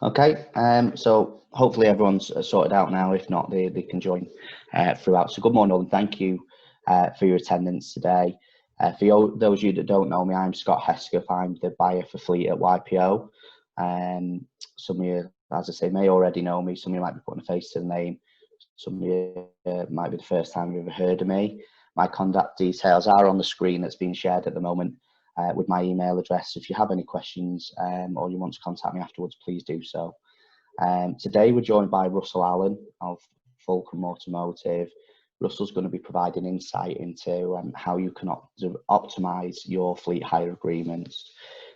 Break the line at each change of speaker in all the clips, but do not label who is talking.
Okay, so hopefully everyone's sorted out now. If not, they can join throughout. So good morning all, and thank you for your attendance today. Those of you that don't know me, I'm Scott Hesketh. I'm the buyer for fleet at YPO. Some of you, as I say, may already know me. Some of you might be putting a face to the name. Some of you might be the first time you've ever heard of me. My contact details are on the screen that's being shared at the moment. With my email address. If you have any questions or you want to contact me afterwards, please do so. Today we're joined by Russel Allen of Fulcrum Automotive. Russell's going to be providing insight into how you can optimize your fleet hire agreements.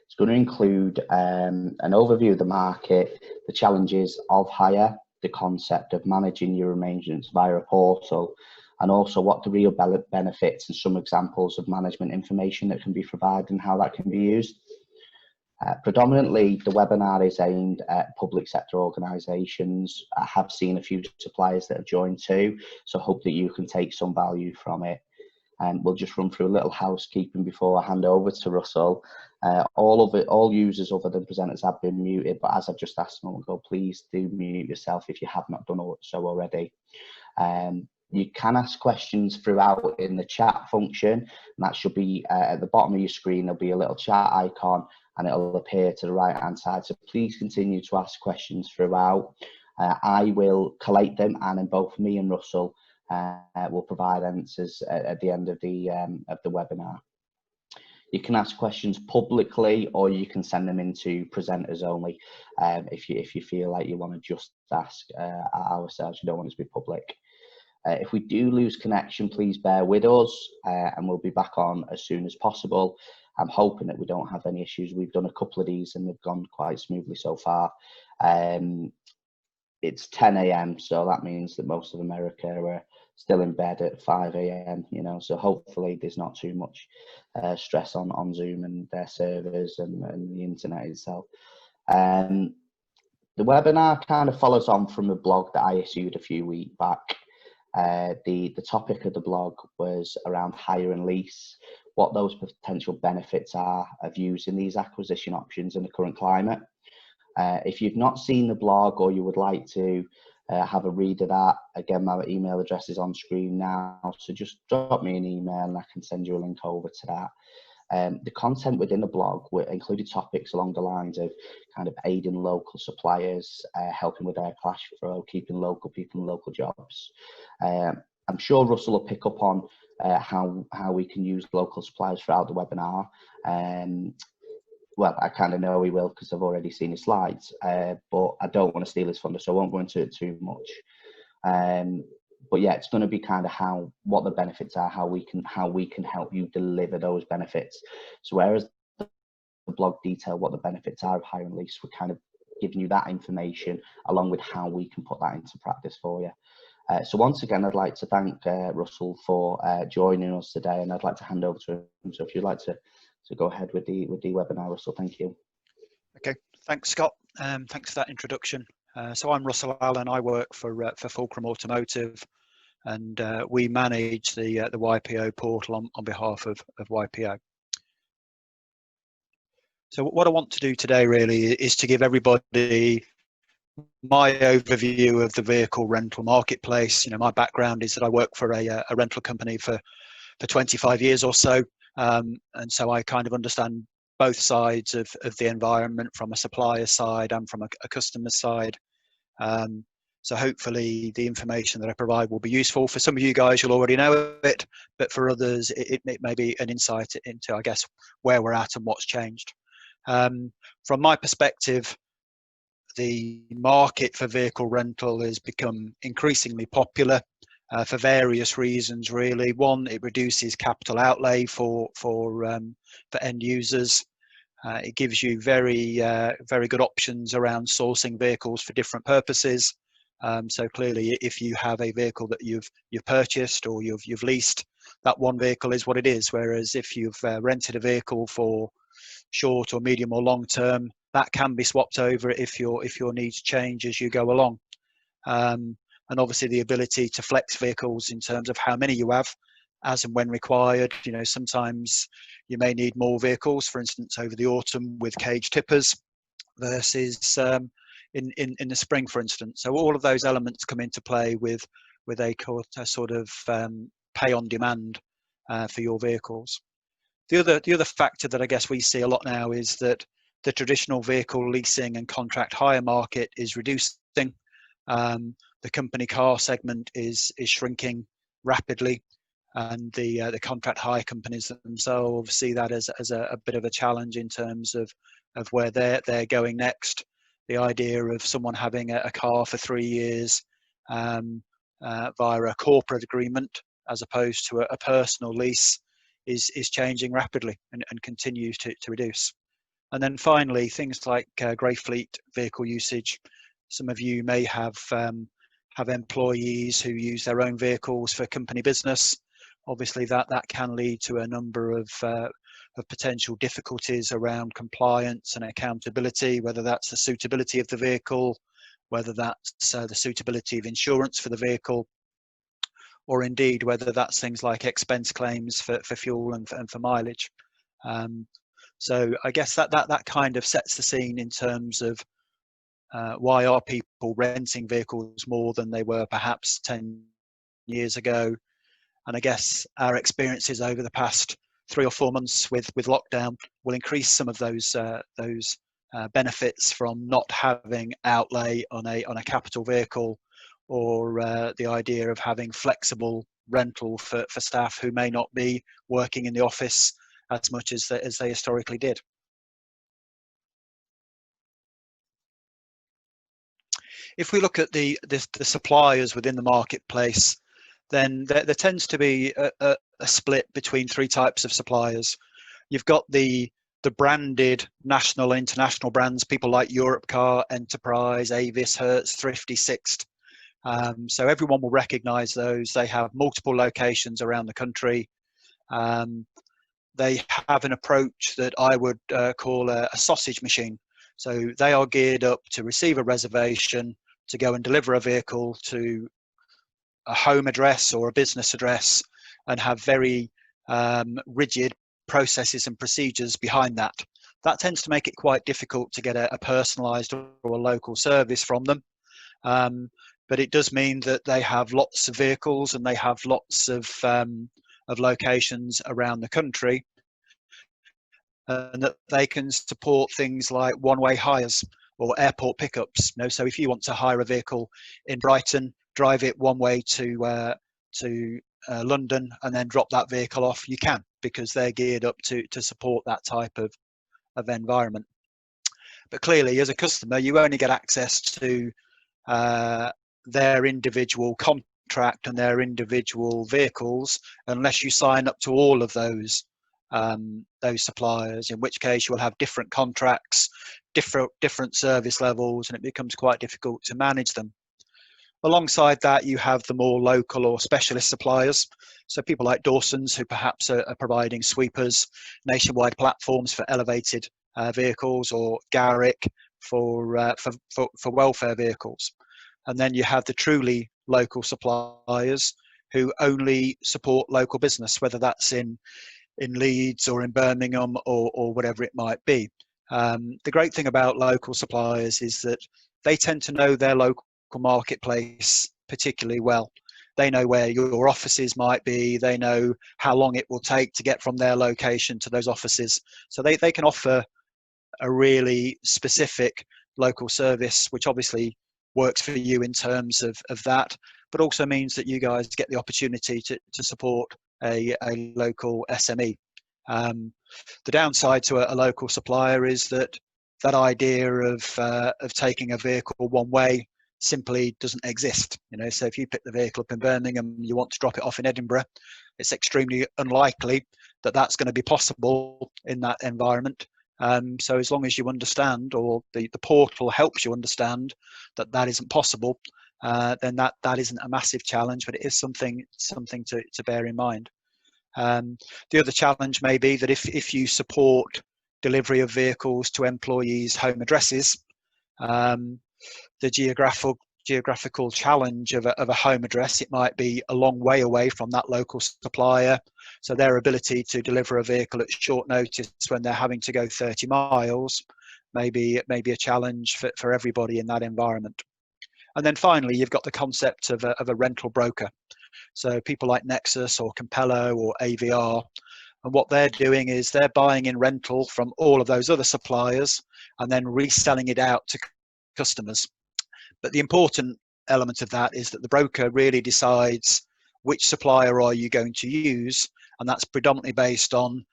It's going to include an overview of the market, the challenges of hire, the concept of managing your arrangements via a portal, and also what the real benefits and some examples of management information that can be provided and how that can be used. Predominantly, the webinar is aimed at public sector organisations. I have seen a few suppliers that have joined too, so I hope that you can take some value from it. We'll just run through a little housekeeping before I hand over to Russell. All users other than presenters have been muted, but as I've just asked a moment ago, please do mute yourself if you have not done so already. You can ask questions throughout in the chat function, and that should be at the bottom of your screen. There'll be a little chat icon and it'll appear to the right hand side, so please continue to ask questions throughout. I will collate them, and then both me and Russell will provide answers at the end of the webinar. You can ask questions publicly, or you can send them into presenters only if you feel like you want to just ask ourselves. You don't want it to be public. If we do lose connection, please bear with us, and we'll be back on as soon as possible. I'm hoping that we don't have any issues. We've done a couple of these and they've gone quite smoothly so far. It's 10 a.m, so that means that most of America are still in bed at 5 a.m, you know, so hopefully there's not too much stress on Zoom and their servers and the internet itself. The webinar kind of follows on from a blog that I issued a few weeks back. The topic of the blog was around hire and lease, what those potential benefits are of using these acquisition options in the current climate. If you've not seen the blog or you would like to have a read of that, again, my email address is on screen now, so just drop me an email and I can send you a link over to that. The content within the blog included topics along the lines of kind of aiding local suppliers, helping with their cash flow, keeping local people in local jobs. I'm sure Russell will pick up on how we can use local suppliers throughout the webinar. Well, I kind of know he will because I've already seen his slides, but I don't want to steal his thunder, so I won't go into it too much. But yeah, it's going to be kind of what the benefits are, how we can help you deliver those benefits. So whereas the blog detail what the benefits are of hire and lease, we're kind of giving you that information along with how we can put that into practice for you. So once again, I'd like to thank Russell for joining us today, and I'd like to hand over to him. So if you'd like to go ahead with the webinar, Russell, thank you.
Okay, thanks, Scott. Thanks for that introduction. So I'm Russel Allen. I work for Fulcrum Automotive, and we manage the YPO portal on behalf of YPO. So what I want to do today really is to give everybody my overview of the vehicle rental marketplace. You know, my background is that I work for a rental company for 25 years or so, and so I kind of understand both sides of the environment, from a supplier side and from a customer side. So hopefully the information that I provide will be useful. For some of you guys, you'll already know it, but for others, it may be an insight into, I guess, where we're at and what's changed. From my perspective, the market for vehicle rental has become increasingly popular for various reasons, really. One, it reduces capital outlay for end users. It gives you very good options around sourcing vehicles for different purposes. So clearly, if you have a vehicle that you've purchased or you've leased, that one vehicle is what it is. Whereas if you've rented a vehicle for short or medium or long term, that can be swapped over if your needs change as you go along. And obviously the ability to flex vehicles in terms of how many you have as and when required. You know, sometimes you may need more vehicles, for instance, over the autumn with cage tippers versus in the spring, for instance. So all of those elements come into play with a sort of pay on demand for your vehicles. The other factor that I guess we see a lot now is that the traditional vehicle leasing and contract hire market is reducing. The company car segment is shrinking rapidly, and the contract hire companies themselves see that as a bit of a challenge in terms of where they're going next. The idea of someone having a car for 3 years via a corporate agreement as opposed to a personal lease is changing rapidly and continues to reduce. And then finally, things like grey fleet vehicle usage. Some of you may have employees who use their own vehicles for company business. Obviously, that can lead to a number of potential difficulties around compliance and accountability, whether that's the suitability of the vehicle, whether that's the suitability of insurance for the vehicle, or indeed whether that's things like expense claims for fuel and for mileage. So I guess that kind of sets the scene in terms of why are people renting vehicles more than they were perhaps 10 years ago. And I guess our experiences over the past 3 or 4 months with lockdown will increase some of those benefits from not having outlay on a capital vehicle, or the idea of having flexible rental for staff who may not be working in the office as much as they historically did. If we look at the suppliers within the marketplace, then there tends to be a split between 3 types of suppliers. You've got the branded national and international brands, people like Europcar, Enterprise, Avis, Hertz, Thrifty, Sixt. So everyone will recognize those. They have multiple locations around the country. They have an approach that I would call a sausage machine. So they are geared up to receive a reservation, to go and deliver a vehicle to a home address or a business address, and have very rigid processes and procedures behind that. That tends to make it quite difficult to get a personalized or a local service from them. But it does mean that they have lots of vehicles and they have lots of locations around the country, and that they can support things like one-way hires or airport pickups. So if you want to hire a vehicle in Brighton, drive it one way to London, and then drop that vehicle off, you can, because they're geared up to support that type of environment. But clearly, as a customer, you only get access to their individual contract and their individual vehicles unless you sign up to all of those suppliers, in which case you will have different contracts, different service levels, and it becomes quite difficult to manage them. Alongside that, you have the more local or specialist suppliers. So people like Dawson's, who perhaps are providing sweepers, nationwide platforms for elevated vehicles, or Garrick for welfare vehicles. And then you have the truly local suppliers who only support local business, whether that's in Leeds or in Birmingham or whatever it might be. The great thing about local suppliers is that they tend to know their local marketplace particularly well. They know where your offices might be. They know how long it will take to get from their location to those offices. So they can offer a really specific local service, which obviously works for you in terms of that, but also means that you guys get the opportunity to support a local SME. The downside to a local supplier is that idea of taking a vehicle one way simply doesn't exist. So if you pick the vehicle up in Birmingham, you want to drop it off in Edinburgh, it's extremely unlikely that that's going to be possible in that environment. So as long as you understand, or the portal helps you understand that isn't possible, then that isn't a massive challenge, but it is something to bear in mind. The other challenge may be that if you support delivery of vehicles to employees' home addresses, the geographical challenge of a home address, it might be a long way away from that local supplier. So their ability to deliver a vehicle at short notice when they're having to go 30 miles maybe a challenge for everybody in that environment. And then finally, you've got the concept of a rental broker. So people like Nexus or Compello or AVR, and what they're doing is they're buying in rental from all of those other suppliers and then reselling it out to customers. But the important element of that is that the broker really decides which supplier are you going to use, and that's predominantly based on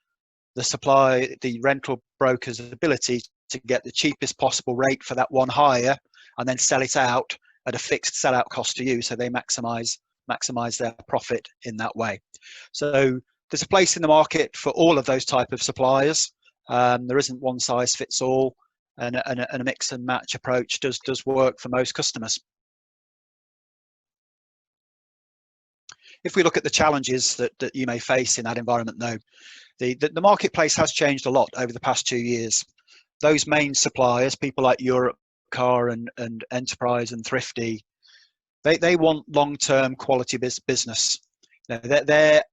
the rental broker's ability to get the cheapest possible rate for that one hire and then sell it out at a fixed sellout cost to you, so they maximize their profit in that way. So there's a place in the market for all of those type of suppliers. There isn't one size fits all, and a mix and match approach does work for most customers. If we look at the challenges that you may face in that environment, though, the marketplace has changed a lot over the past 2 years. Those main suppliers, people like Europcar and Enterprise and Thrifty, they want long-term quality business. Their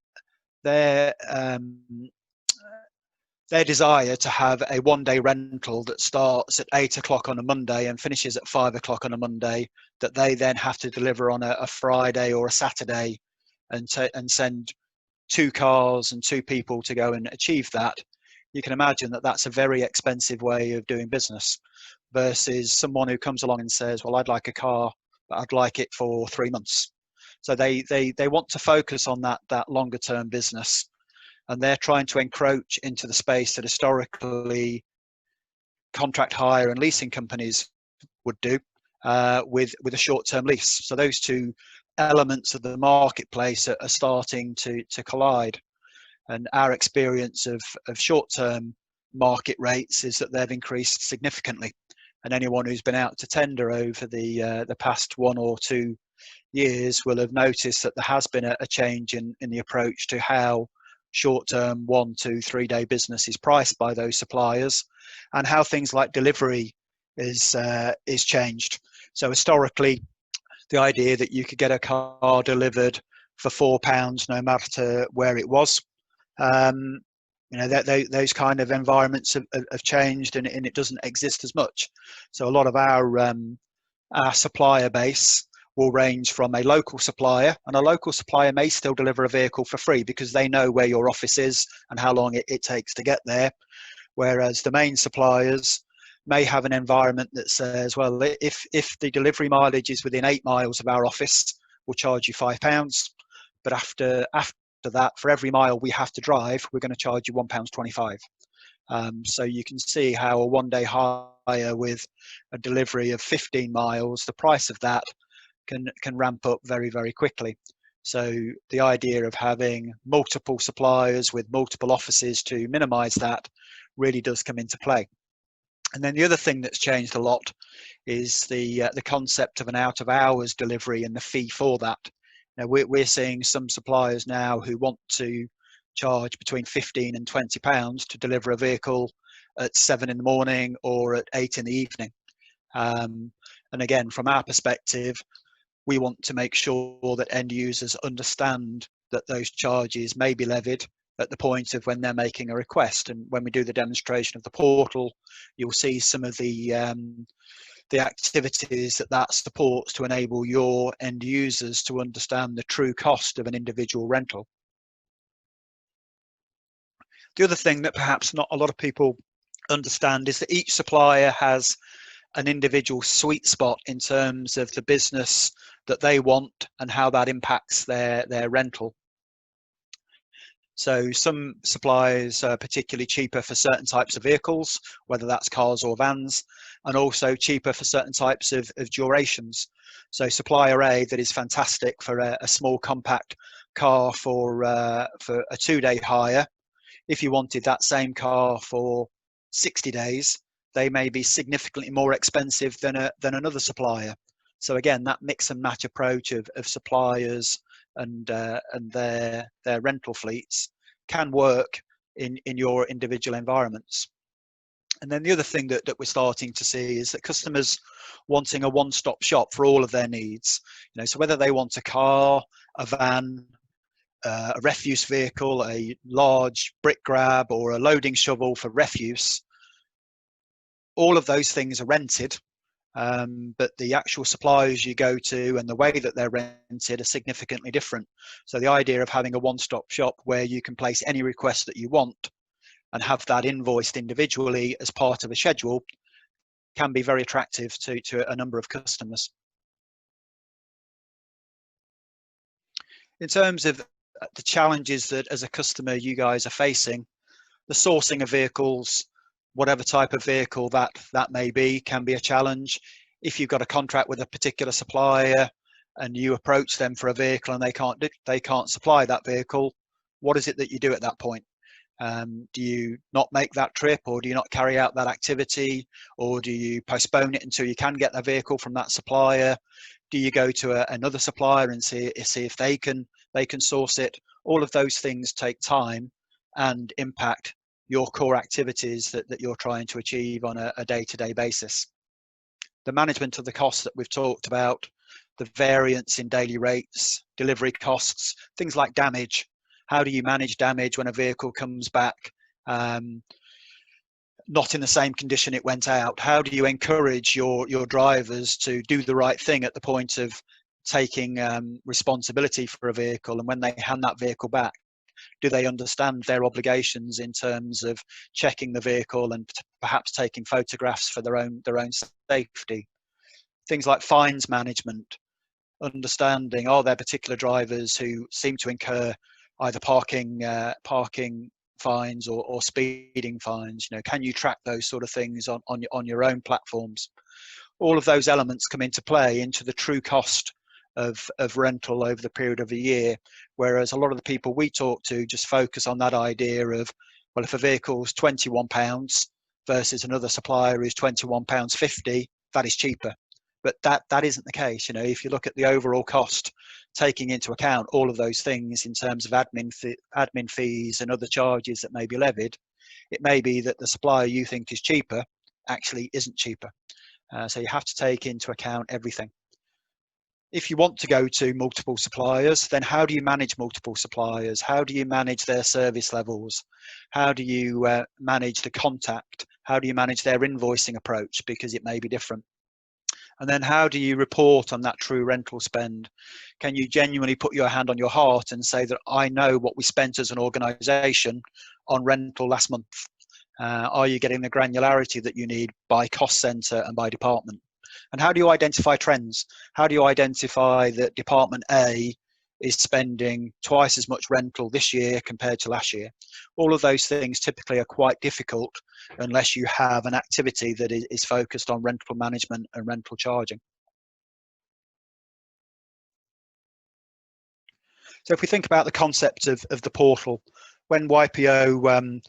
desire to have a one-day rental that starts at 8 o'clock on a Monday and finishes at 5 o'clock on a Monday, that they then have to deliver on a Friday or a Saturday, and send 2 cars and 2 people to go and achieve that. You can imagine that that's a very expensive way of doing business, versus someone who comes along and says, well, I'd like a car, but I'd like it for 3 months. So they want to focus on that longer term business, and they're trying to encroach into the space that historically contract hire and leasing companies would do, with a short-term lease. So those two elements of the marketplace are starting to collide. And our experience of short-term market rates is that they've increased significantly. And anyone who's been out to tender over the past 1 or 2 years will have noticed that there has been a change in the approach to how short-term 1, 2, 3 day business is priced by those suppliers, and how things like delivery is changed. So historically, the idea that you could get a car delivered for £4 no matter where it was, those kind of environments have changed, and it doesn't exist as much. So a lot of our supplier base will range from a local supplier, and a local supplier may still deliver a vehicle for free because they know where your office is and how long it takes to get there. Whereas the main suppliers may have an environment that says, well, if the delivery mileage is within 8 miles of our office, we'll charge you £5. But after that, for every mile we have to drive, we're going to charge you £1.25. So you can see how a one-day hire with a delivery of 15 miles, the price of that can ramp up very, very quickly. So the idea of having multiple suppliers with multiple offices to minimize that really does come into play. And then the other thing that's changed a lot is the concept of an out of hours delivery and the fee for that. Now we're seeing some suppliers now who want to charge between £15 and £20 to deliver a vehicle at 7 in the morning or at 8 in the evening. And again, from our perspective, we want to make sure that end users understand that those charges may be levied at the point of when they're making a request. And when we do the demonstration of the portal, you'll see some of the activities that supports to enable your end users to understand the true cost of an individual rental. The other thing that perhaps not a lot of people understand is that each supplier has an individual sweet spot in terms of the business that they want and how that impacts their rental. So some suppliers are particularly cheaper for certain types of vehicles, whether that's cars or vans, and also cheaper for certain types of durations. So Supplier A, that is fantastic for a small compact car for a 2-day hire. If you wanted that same car for 60 days, they may be significantly more expensive than another supplier. So again, that mix and match approach of suppliers and their rental fleets can work in your individual environments. And then the other thing that we're starting to see is that customers wanting a one-stop shop for all of their needs. So whether they want a car, a van, a refuse vehicle, a large brick grab, or a loading shovel for refuse, all of those things are rented, but the actual suppliers you go to and the way that they're rented are significantly different. So the idea of having a one-stop shop where you can place any request that you want and have that invoiced individually as part of a schedule can be very attractive to a number of customers. In terms of the challenges that as a customer you guys are facing, the sourcing of vehicles, whatever type of vehicle that may be, can be a challenge. If you've got a contract with a particular supplier and you approach them for a vehicle and they can't supply that vehicle, what is it that you do at that point? Do you not make that trip, or do you not carry out that activity, or do you postpone it until you can get the vehicle from that supplier? Do you go to another supplier and see if they can source it? All of those things take time and impact your core activities that you're trying to achieve on a day-to-day basis. The management of the costs that we've talked about, the variance in daily rates, delivery costs, things like damage. How do you manage damage when a vehicle comes back not in the same condition it went out? How do you encourage your drivers to do the right thing at the point of taking responsibility for a vehicle, and when they hand that vehicle back, do they understand their obligations in terms of checking the vehicle and perhaps taking photographs for their own safety? Things like fines management, understanding, are there particular drivers who seem to incur either parking fines or speeding fines? Can you track those sort of things on your own platforms? All of those elements come into play into the true cost of rental over the period of a year, whereas a lot of the people we talk to just focus on that idea of, well, if a vehicle's £21 versus another supplier is £21.50, that is cheaper. But that isn't the case. If you look at the overall cost, taking into account all of those things in terms of admin fees and other charges that may be levied, it may be that the supplier you think is cheaper actually isn't cheaper. So you have to take into account everything. If you want to go to multiple suppliers, then how do you manage multiple suppliers? How do you manage their service levels? How do you manage the contact? How do you manage their invoicing approach? Because it may be different. And then how do you report on that true rental spend? Can you genuinely put your hand on your heart and say that I know what we spent as an organisation on rental last month? Are you getting the granularity that you need by cost centre and by department? And how do you identify trends? How do you identify that Department A is spending twice as much rental this year compared to last year? All of those things typically are quite difficult unless you have an activity that is focused on rental management and rental charging. So if we think about the concept of the portal, when YPO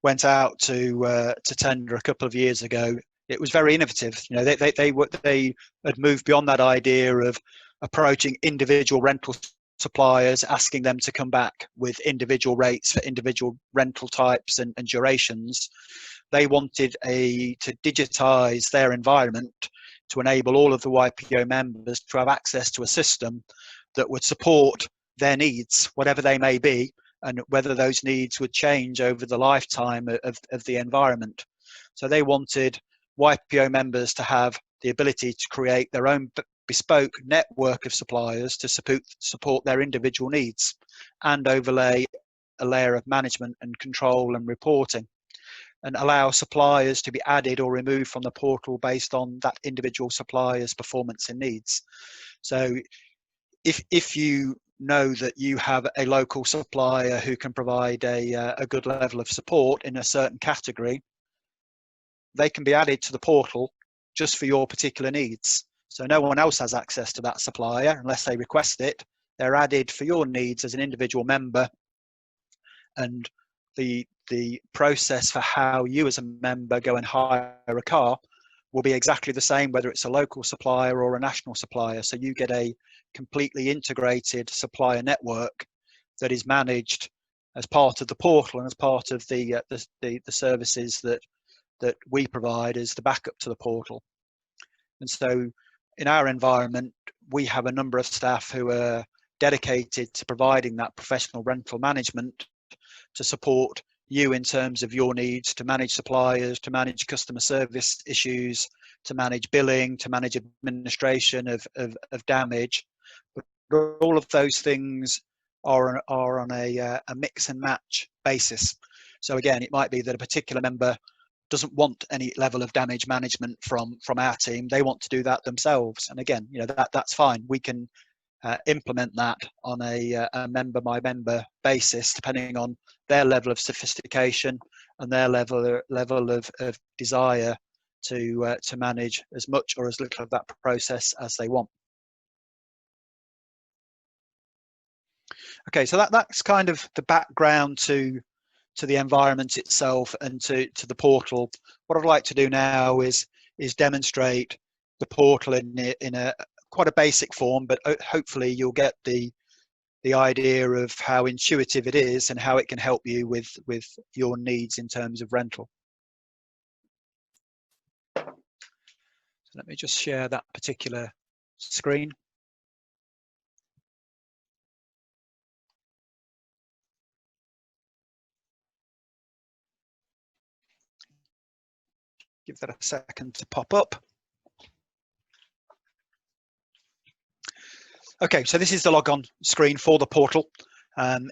went out to tender a couple of years ago, it was very innovative. They had moved beyond that idea of approaching individual rental suppliers, asking them to come back with individual rates for individual rental types and durations. They wanted to digitize their environment to enable all of the YPO members to have access to a system that would support their needs, whatever they may be, and whether those needs would change over the lifetime of the environment. So they wanted YPO members to have the ability to create their own bespoke network of suppliers to support their individual needs, and overlay a layer of management and control and reporting, and allow suppliers to be added or removed from the portal based on that individual supplier's performance and needs. So if you know that you have a local supplier who can provide a good level of support in a certain category, they can be added to the portal just for your particular needs. So no one else has access to that supplier unless they request it. They're added for your needs as an individual member, and the process for how you as a member go and hire a car will be exactly the same whether it's a local supplier or a national supplier. So you get a completely integrated supplier network that is managed as part of the portal and as part of the services that we provide as the backup to the portal. And so in our environment, we have a number of staff who are dedicated to providing that professional rental management to support you in terms of your needs to manage suppliers, to manage customer service issues, to manage billing, to manage administration of damage. But all of those things are on a mix and match basis. So again, it might be that a particular member doesn't want any level of damage management from our team. They want to do that themselves. And again, that's fine. We can implement that on a member by member basis, depending on their level of sophistication and their level of desire to manage as much or as little of that process as they want. Okay, so that's kind of the background to the environment itself and to the portal. What I'd like to do now is demonstrate the portal in a quite a basic form, but hopefully you'll get the idea of how intuitive it is and how it can help you with your needs in terms of rental. So let me just share that particular screen. Give that a second to pop up. Okay, so this is the logon screen for the portal.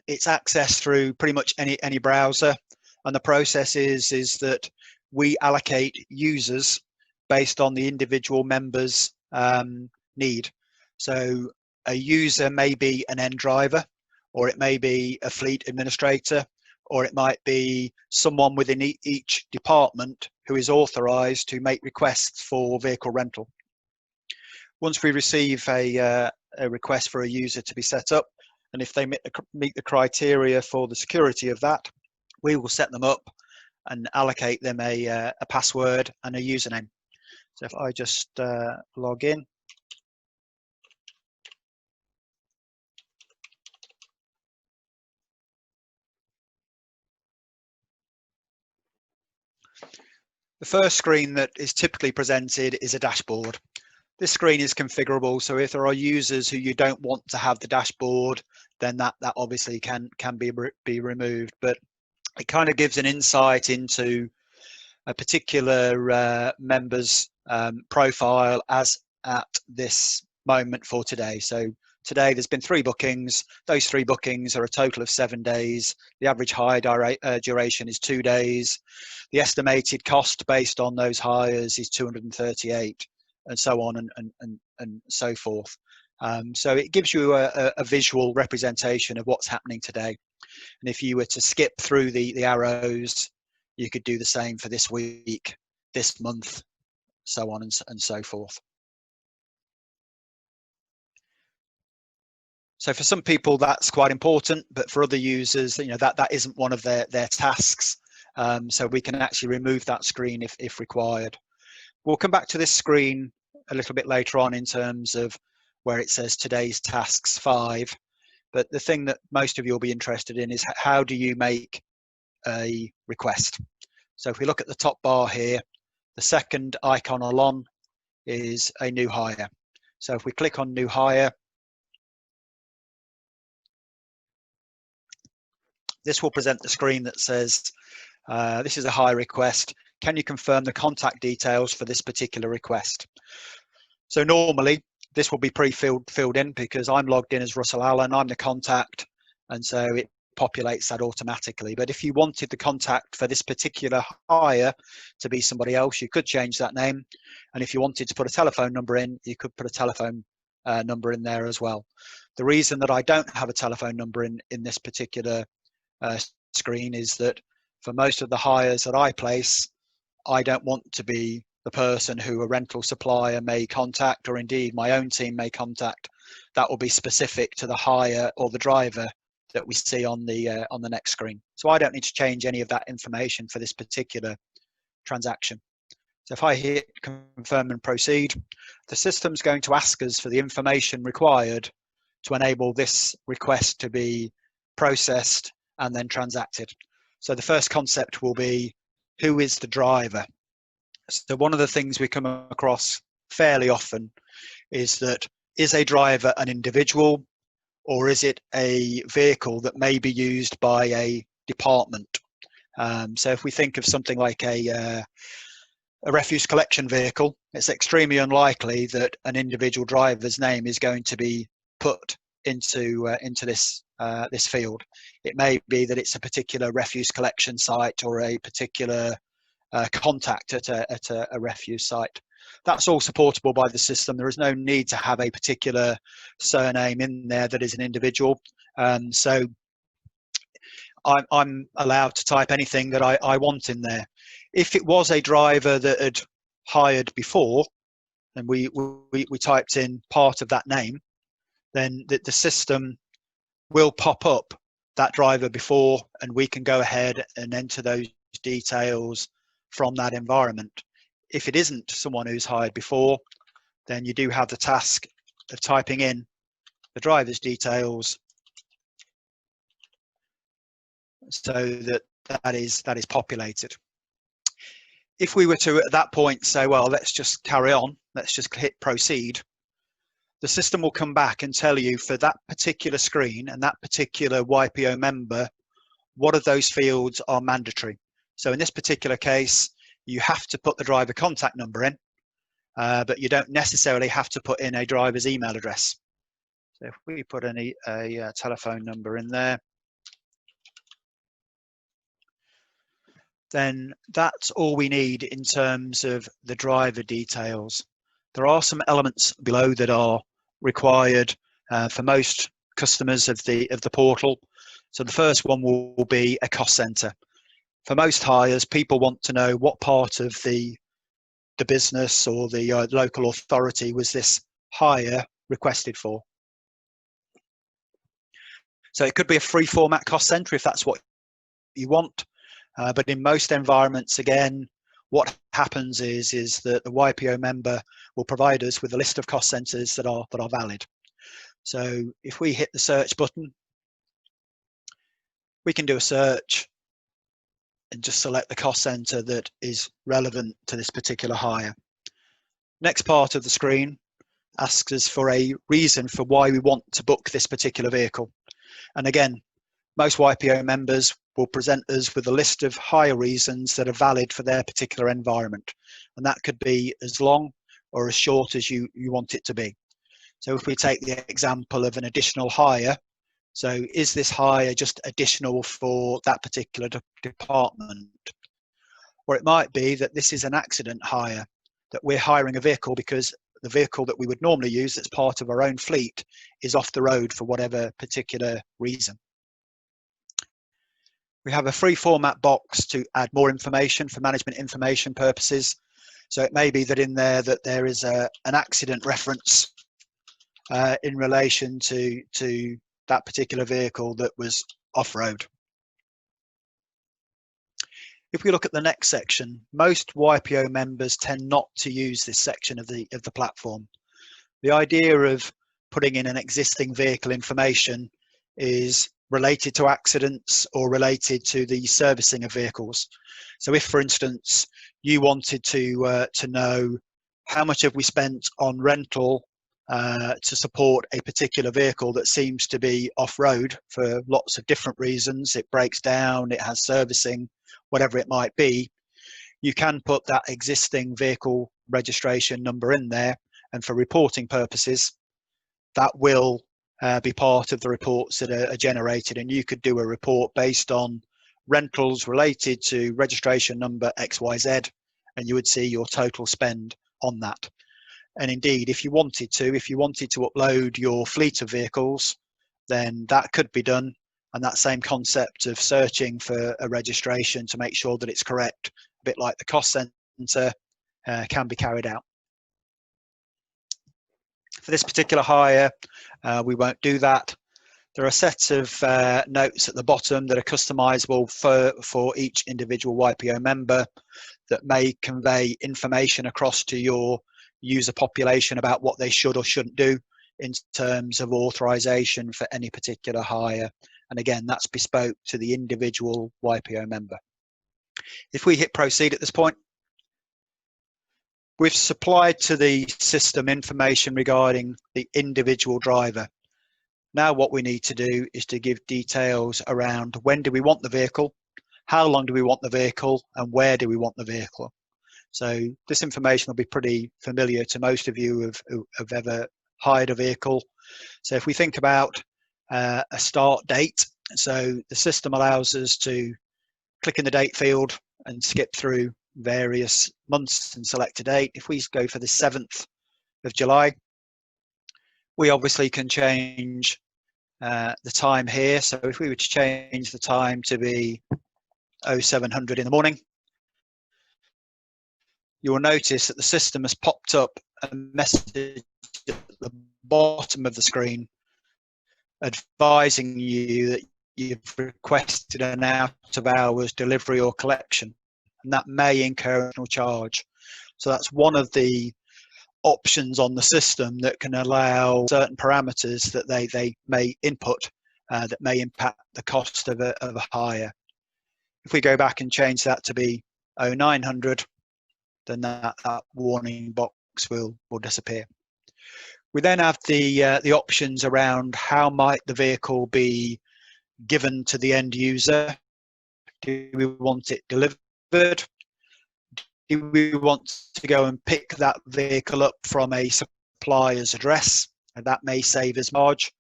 It's accessed through pretty much any browser, and the process is that we allocate users based on the individual member's need. So a user may be an end driver, or it may be a fleet administrator, or it might be someone within each department who is authorized to make requests for vehicle rental. Once we receive a request for a user to be set up, and if they meet the criteria for the security of that, we will set them up and allocate them a password and a username. So if I just log in. The first screen that is typically presented is a dashboard. This screen is configurable, so if there are users who you don't want to have the dashboard, then that obviously can be removed. But it kind of gives an insight into a particular member's profile as at this moment for today. So today there's been 3 bookings. Those 3 bookings are a total of 7 days. The average hire duration is 2 days. The estimated cost based on those hires is 238, and so on and so forth. So it gives you a visual representation of what's happening today. And if you were to skip through the arrows, you could do the same for this week, this month, so on and so forth. So for some people that's quite important, but for other users, that isn't one of their tasks. So we can actually remove that screen if required. We'll come back to this screen a little bit later on in terms of where it says today's tasks 5. But the thing that most of you will be interested in is how do you make a request? So if we look at the top bar here, the second icon along is a new hire. So if we click on new hire, this will present the screen that says, this is a hire request. Can you confirm the contact details for this particular request? So normally this will be filled in because I'm logged in as Russel Allen, I'm the contact, and so it populates that automatically. But if you wanted the contact for this particular hire to be somebody else, you could change that name. And if you wanted to put a telephone number in, you could put a telephone number in there as well. The reason that I don't have a telephone number in this particular screen is that for most of the hires that I place, I don't want to be the person who a rental supplier may contact, or indeed my own team may contact. That will be specific to the hire or the driver that we see on the next screen. So I don't need to change any of that information for this particular transaction. So if I hit confirm and proceed, the system's going to ask us for the information required to enable this request to be processed and then transacted. So the first concept will be, who is the driver? So one of the things we come across fairly often is that, is a driver an individual, or is it a vehicle that may be used by a department? So if we think of something like a refuse collection vehicle, it's extremely unlikely that an individual driver's name is going to be put into this field. It may be that it's a particular refuse collection site or a particular contact at a refuse site. That's all supportable by the system. There is no need to have a particular surname in there that is an individual. So I'm allowed to type anything that I want in there. If it was a driver that had hired before, and we typed in part of that name, then the system will pop up that driver before, and we can go ahead and enter those details from that environment. If it isn't someone who's hired before, then you do have the task of typing in the driver's details so that is populated. If we were to at that point say, well, let's just carry on, let's just hit proceed, the system will come back and tell you for that particular screen and that particular YPO member, what of those fields are mandatory. So in this particular case, you have to put the driver contact number in, but you don't necessarily have to put in a driver's email address. So if we put a telephone number in there, then that's all we need in terms of the driver details. There are some elements below that are required for most customers of the portal. So the first one will be a cost center. For most hires, people want to know what part of the business or the local authority was this hire requested for. So it could be a free format cost center if that's what you want. But in most environments, again, what happens is that the YPO member will provide us with a list of cost centers that are valid. So if we hit the search button, we can do a search and just select the cost center that is relevant to this particular hire. Next part of the screen asks us for a reason for why we want to book this particular vehicle. And again, most YPO members will present us with a list of hire reasons that are valid for their particular environment. And that could be as long or as short as you want it to be. So if we take the example of an additional hire, so is this hire just additional for that particular department? Or it might be that this is an accident hire, that we're hiring a vehicle because the vehicle that we would normally use that's part of our own fleet is off the road for whatever particular reason. We have a free format box to add more information for management information purposes. So it may be that in there that there is an accident reference in relation to that particular vehicle that was off-road. If we look at the next section, most YPO members tend not to use this section of the platform. The idea of putting in an existing vehicle information is related to accidents or related to the servicing of vehicles. So if, for instance, you wanted to know how much have we spent on rental to support a particular vehicle that seems to be off-road for lots of different reasons, it breaks down, it has servicing, whatever it might be, you can put that existing vehicle registration number in there, and for reporting purposes, that will be part of the reports that are generated, and you could do a report based on rentals related to registration number XYZ, and you would see your total spend on that. And indeed, if you wanted to upload your fleet of vehicles, then that could be done, and that same concept of searching for a registration to make sure that it's correct, a bit like the cost center, can be carried out. For this particular hire, we won't do that. There are a set of notes at the bottom that are customizable for each individual YPO member that may convey information across to your user population about what they should or shouldn't do in terms of authorization for any particular hire. And again, that's bespoke to the individual YPO member. If we hit proceed at this point, we've supplied to the system information regarding the individual driver. Now what we need to do is to give details around when do we want the vehicle, how long do we want the vehicle, and where do we want the vehicle. So this information will be pretty familiar to most of you who have ever hired a vehicle. So if we think about a start date, so the system allows us to click in the date field and skip through various months and select a date. If we go for the 7th of July, we obviously can change the time here. So if we were to change the time to be 0700 in the morning, you will notice that the system has popped up a message at the bottom of the screen advising you that you've requested an out of hours delivery or collection, and that may incur an additional charge. So that's one of the options on the system that can allow certain parameters that they may input that may impact the cost of a hire. If we go back and change that to be 0900, then that warning box will disappear. We then have the options around how might the vehicle be given to the end user. Do we want it delivered? Do we want to go and pick that vehicle up from a supplier's address, and that may save us margin?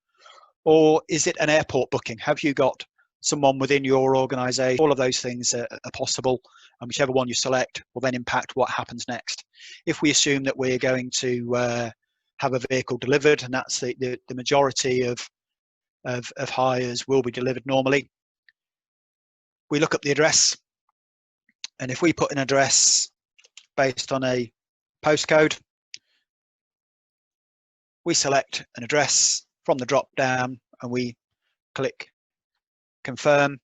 Or is it an airport booking? Have you got someone within your organisation? All of those things are possible, and whichever one you select will then impact what happens next. If we assume that we're going to have a vehicle delivered, and that's the majority of hires will be delivered normally, we look up the address, and if we put an address based on a postcode, we select an address from the drop down and we click confirm.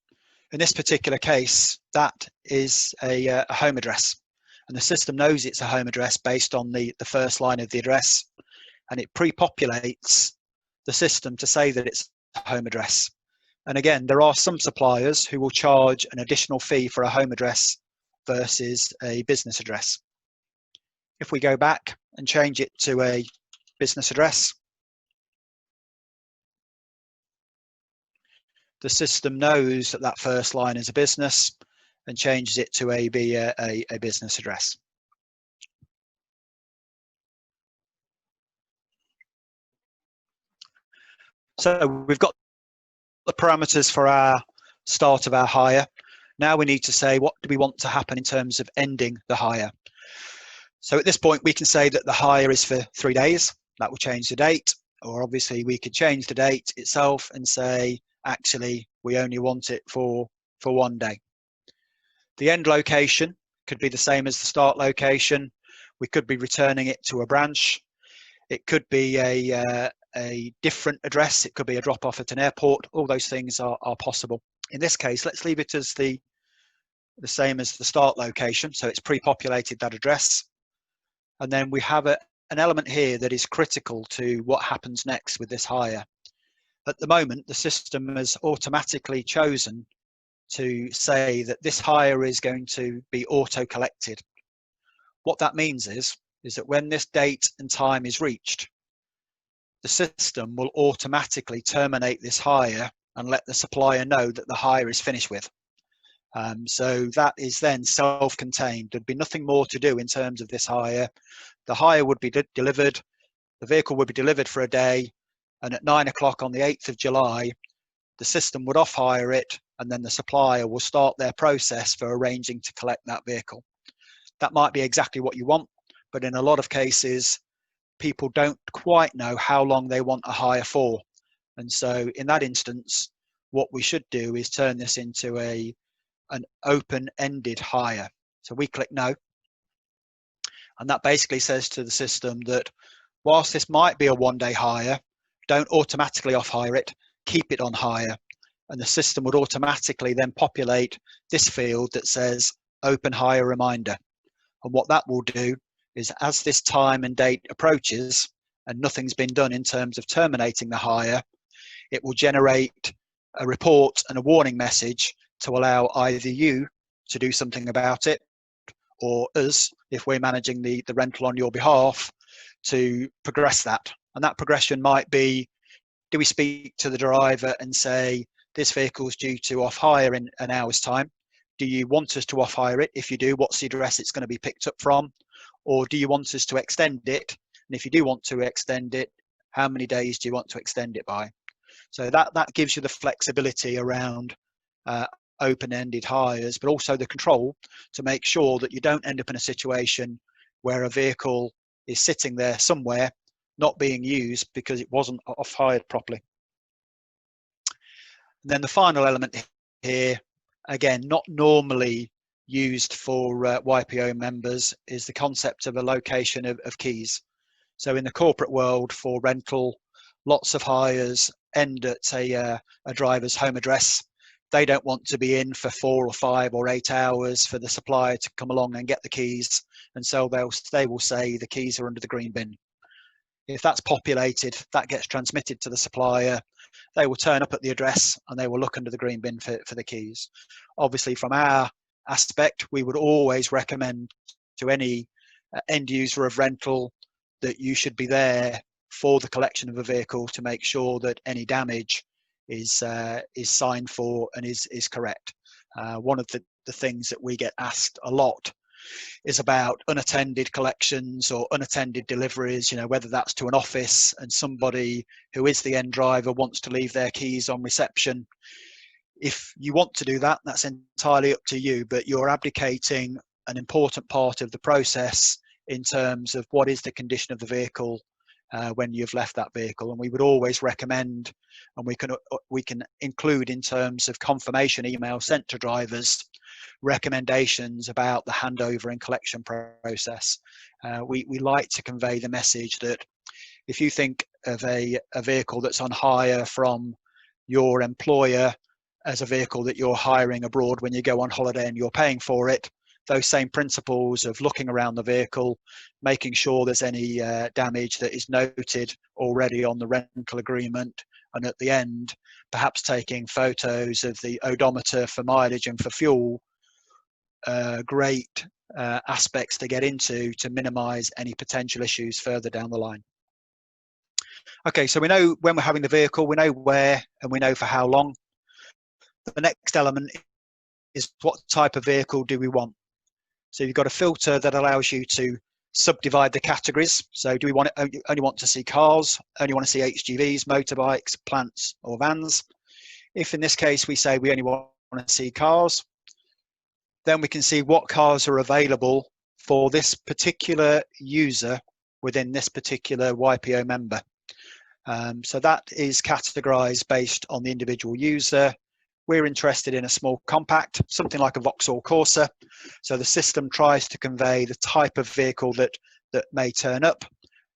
In this particular case, that is a home address, and the system knows it's a home address based on the first line of the address, and it pre-populates the system to say that it's a home address. And again, there are some suppliers who will charge an additional fee for a home address versus a business address. If we go back and change it to a business address, the system knows that that first line is a business and changes it to a business address. So we've got the parameters for our start of our hire. Now we need to say, what do we want to happen in terms of ending the hire? So at this point, we can say that the hire is for 3 days. That will change the date, or obviously we could change the date itself and say, actually, we only want it for 1 day. The end location could be the same as the start location. We could be returning it to a branch. It could be a different address. It could be a drop off at an airport. All those things are possible. In this case, let's leave it as the same as the start location. So it's pre-populated that address. And then we have an element here that is critical to what happens next with this hire. At the moment, the system has automatically chosen to say that this hire is going to be auto-collected. What that means is that when this date and time is reached, the system will automatically terminate this hire and let the supplier know that the hire is finished with. So that is then self-contained. There'd be nothing more to do in terms of this hire. The hire would be delivered, the vehicle would be delivered for a day, and at 9 o'clock on the 8th of July, the system would off-hire it, and then the supplier will start their process for arranging to collect that vehicle. That might be exactly what you want, but in a lot of cases, people don't quite know how long they want a hire for. And so in that instance, what we should do is turn this into an open-ended hire. So we click no, and that basically says to the system that whilst this might be a 1 day hire, don't automatically off hire it, keep it on hire. And the system would automatically then populate this field that says open hire reminder. And what that will do is, as this time and date approaches and nothing's been done in terms of terminating the hire, it will generate a report and a warning message to allow either you to do something about it, or us, if we're managing the rental on your behalf, to progress that. And that progression might be, do we speak to the driver and say, this vehicle is due to off hire in an hour's time? do you want us to off-hire it? If you do, what's the address it's going to be picked up from? Or do you want us to extend it? And if you do want to extend it, how many days do you want to extend it by? So that gives you the flexibility around open-ended hires, but also the control to make sure that you don't end up in a situation where a vehicle is sitting there somewhere not being used because it wasn't off-hired properly. And then the final element here, again, not normally used for YPO members, is the concept of a location of keys. So in the corporate world for rental, lots of hires end at a driver's home address. They don't want to be in for 4 or 5 or 8 hours for the supplier to come along and get the keys, and so they will say the keys are under the green bin. If that's populated, that gets transmitted to the supplier. They will turn up at the address and they will look under the green bin for the keys. Obviously, from our aspect, we would always recommend to any end user of rental that you should be there for the collection of a vehicle to make sure that any damage is signed for and is correct. One of the things that we get asked a lot is about unattended collections or unattended deliveries, whether that's to an office and somebody who is the end driver wants to leave their keys on reception. If you want to do that, that's entirely up to you, but you're abdicating an important part of the process in terms of what is the condition of the vehicle when you've left that vehicle. And we would always recommend, and we can include in terms of confirmation email sent to drivers, recommendations about the handover and collection process. We like to convey the message that if you think of a vehicle that's on hire from your employer as a vehicle that you're hiring abroad when you go on holiday and you're paying for it, those same principles of looking around the vehicle, making sure there's any damage that is noted already on the rental agreement, and at the end, perhaps taking photos of the odometer for mileage and for fuel, great aspects to get into to minimize any potential issues further down the line. Okay, so we know when we're having the vehicle, we know where, and we know for how long. The next element is what type of vehicle do we want? So you've got a filter that allows you to subdivide the categories. So do we only want to see cars, only want to see HGVs, motorbikes, plants, or vans? If in this case we say we only want to see cars, then we can see what cars are available for this particular user within this particular YPO member. So that is categorized based on the individual user. We're interested in a small compact, something like a Vauxhall Corsa. So the system tries to convey the type of vehicle that may turn up.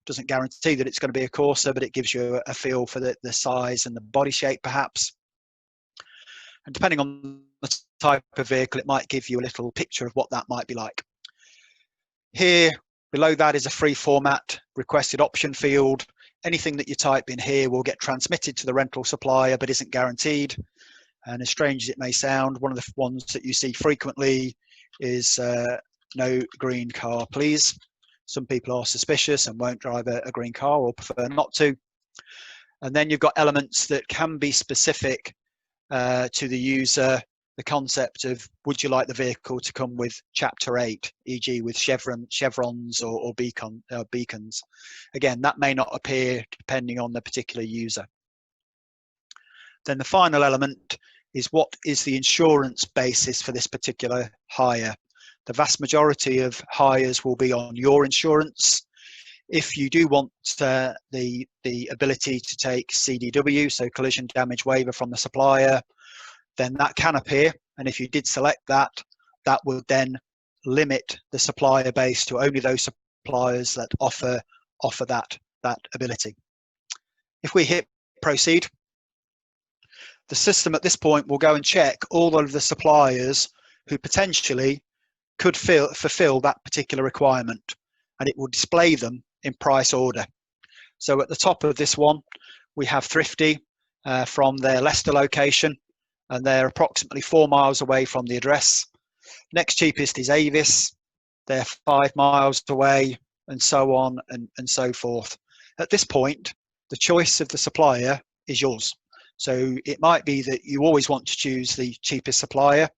Doesn't guarantee that it's going to be a Corsa, but it gives you a feel for the size and the body shape perhaps. And depending on the type of vehicle, it might give you a little picture of what that might be like. Here, below that is a free format requested option field. Anything that you type in here will get transmitted to the rental supplier, but isn't guaranteed. And as strange as it may sound, one of the ones that you see frequently is no green car, please. Some people are suspicious and won't drive a green car or prefer not to. And then you've got elements that can be specific to the user. The concept of, would you like the vehicle to come with Chapter 8, e.g. with chevrons or beacons? Again, that may not appear depending on the particular user. Then the final element is, what is the insurance basis for this particular hire? The vast majority of hires will be on your insurance. If you do want the ability to take CDW, so collision damage waiver from the supplier, then that can appear. And if you did select that, that would then limit the supplier base to only those suppliers that offer that ability. If we hit proceed, the system at this point will go and check all of the suppliers who potentially could fulfill that particular requirement, and it will display them in price order. So at the top of this one, we have Thrifty from their Leicester location, and they're approximately 4 miles away from the address. Next cheapest is Avis, they're 5 miles away, and so on and so forth. At this point, the choice of the supplier is yours. So it might be that you always want to choose the cheapest supplier,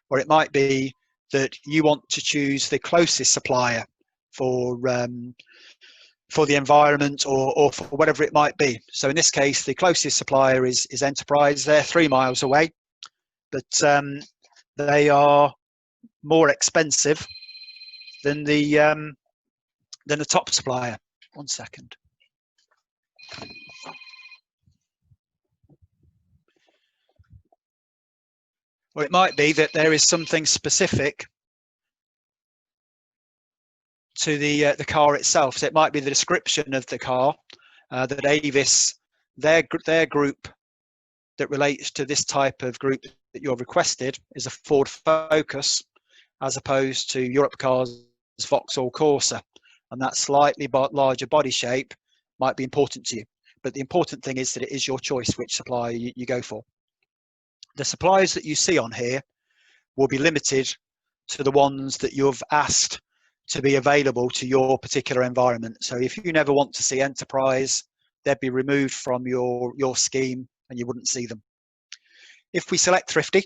or it might be that you want to choose the closest supplier for the environment, or for whatever it might be. So in this case, the closest supplier is Enterprise. They're 3 miles away, but they are more expensive than the top supplier. 1 second. Or it might be that there is something specific to the car itself. So it might be the description of the car that Avis, their group that relates to this type of group that you're requested is a Ford Focus, as opposed to Europcar's Vauxhall Corsa, and that slightly larger body shape might be important to you. But the important thing is that it is your choice which supplier you go for. The suppliers that you see on here will be limited to the ones that you've asked to be available to your particular environment. So if you never want to see Enterprise, they'd be removed from your scheme and you wouldn't see them. If we select Thrifty,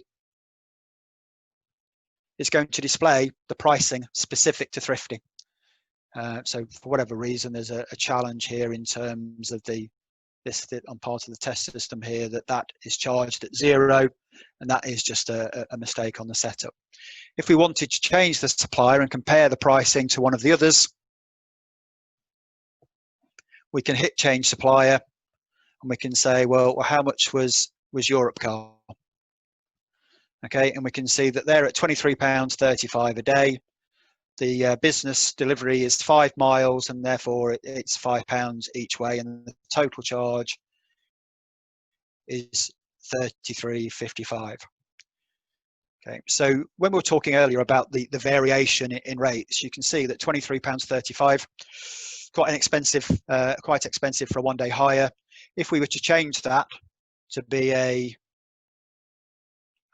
it's going to display the pricing specific to Thrifty. So for whatever reason, there's a challenge here in terms of this on part of the test system here, that is charged at 0, and that is just a mistake on the setup. If we wanted to change the supplier and compare the pricing to one of the others, we can hit change supplier, and we can say, well, how much was Europcar? Okay, and we can see that they're at £23.35 a day. The business delivery is 5 miles, and therefore it's £5 each way, and the total charge is £33.55. Okay, so when we were talking earlier about the variation in rates, you can see that £23.35, quite expensive for a 1-day hire. If we were to change that to be a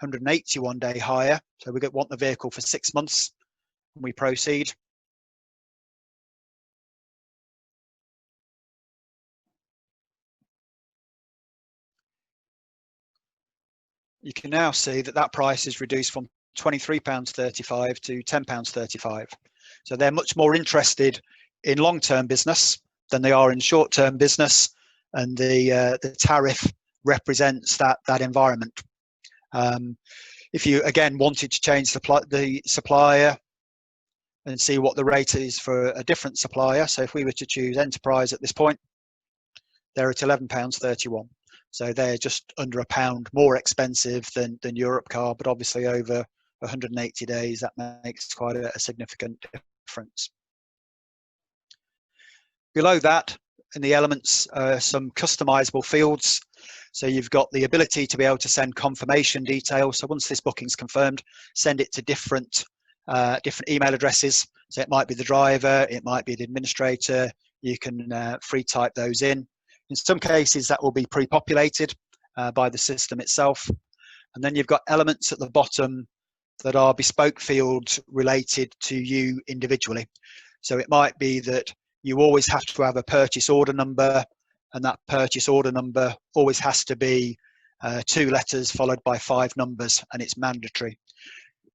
181-day hire, so we want the vehicle for 6 months, and we proceed. You can now see that price is reduced from £23.35 to £10.35. So they're much more interested in long-term business than they are in short-term business, and the tariff represents that environment. If you again wanted to change the supplier and see what the rate is for a different supplier, so if we were to choose Enterprise at this point, they're at £11.31. So they're just under £1 more expensive than Europcar, but obviously over 180 days, that makes quite a significant difference. Below that, in the elements, some customizable fields. So you've got the ability to be able to send confirmation details. So once this booking's confirmed, send it to different email addresses. So it might be the driver, it might be the administrator. You can free type those in. In some cases, that will be pre-populated by the system itself. And then you've got elements at the bottom that are bespoke fields related to you individually. So it might be that you always have to have a purchase order number, and that purchase order number always has to be 2 letters followed by 5 numbers, and it's mandatory.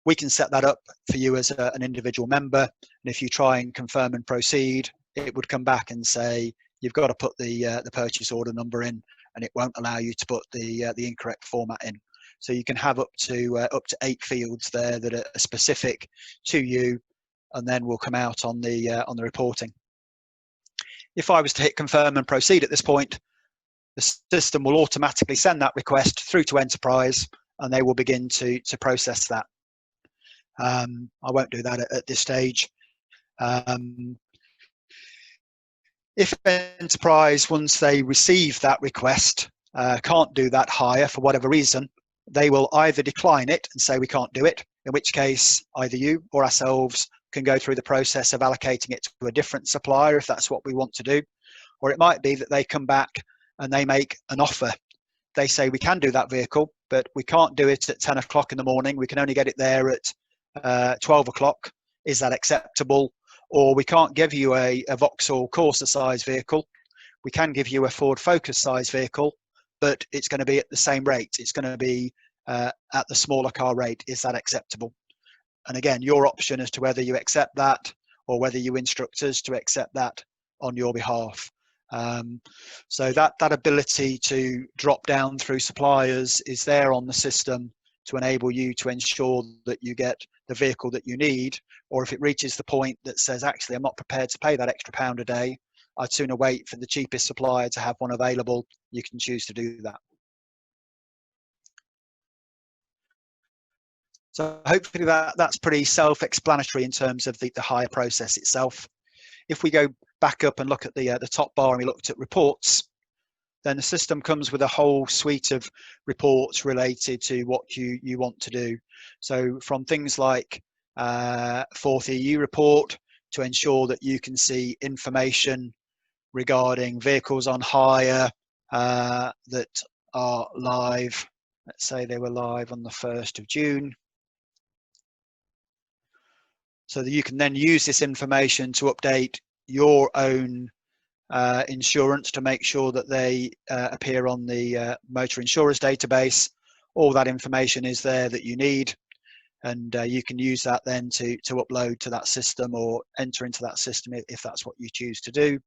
We can set that up for you as an individual member, and if you try and confirm and proceed, it would come back and say you've got to put the purchase order number in, and it won't allow you to put the incorrect format in. So you can have up to 8 fields there that are specific to you, and then will come out on the reporting. If I was to hit confirm and proceed at this point, the system will automatically send that request through to Enterprise, and they will begin to process that. I won't do that at this stage. If Enterprise, once they receive that request, can't do that hire for whatever reason, they will either decline it and say we can't do it, in which case either you or ourselves can go through the process of allocating it to a different supplier if that's what we want to do. Or it might be that they come back and they make an offer. They say we can do that vehicle, but we can't do it at 10 o'clock in the morning. We can only get it there at 12 o'clock. Is that acceptable? Or we can't give you a Vauxhall Corsa size vehicle. We can give you a Ford Focus size vehicle, but it's going to be at the same rate. It's going to be at the smaller car rate. Is that acceptable? And again, your option as to whether you accept that or whether you instruct us to accept that on your behalf. So that ability to drop down through suppliers is there on the system to enable you to ensure that you get the vehicle that you need, or if it reaches the point that says, actually, I'm not prepared to pay that extra £1 a day, I'd sooner wait for the cheapest supplier to have one available. You can choose to do that. So hopefully that's pretty self-explanatory in terms of the hire process itself. If we go back up and look at the top bar and we looked at reports, then the system comes with a whole suite of reports related to what you want to do. So from things like fourth EU report to ensure that you can see information regarding vehicles on hire that are live. Let's say they were live on the 1st of June. So that you can then use this information to update your own insurance to make sure that they appear on the motor insurers database. All that information is there that you need, and you can use that then to upload to that system or enter into that system if that's what you choose to do.